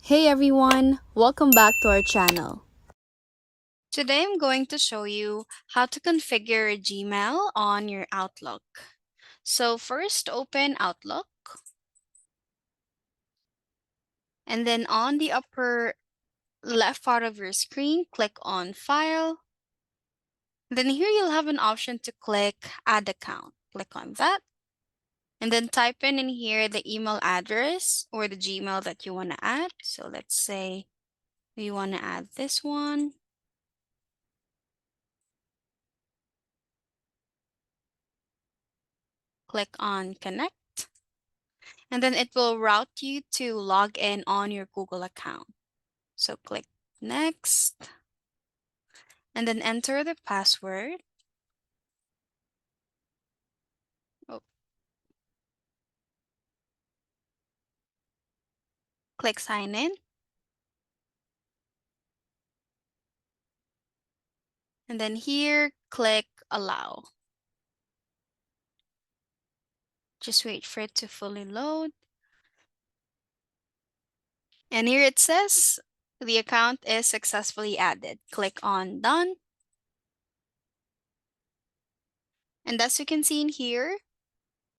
Hey everyone, welcome back to our channel. Today I'm going to show you how to configure Gmail on your Outlook. So first open Outlook and then on the upper left part of your screen, click on File. Then here you'll have an option to click Add Account. Click on that and then type in here the email address or the Gmail that you want to add. So let's say we want to add this one. Click on Connect. And then it will route you to log in on your Google account. So click Next, and then enter the password. Oh, click Sign In, and then here, click Allow. Just wait for it to fully load. And here it says the account is successfully added. Click on Done. And as you can see in here,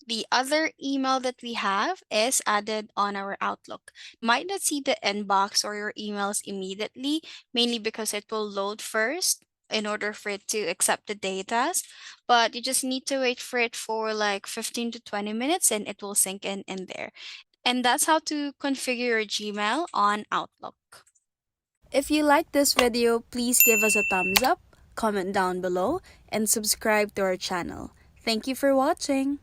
the other email that we have is added on our Outlook. Might not see the inbox or your emails immediately, mainly because it will load first in order for it to accept the data. But you just need to wait for it for like 15 to 20 minutes and it will sync in there. And that's how to configure your Gmail on Outlook. If you like this video, please give us a thumbs up, comment down below, and subscribe to our channel. Thank you for watching.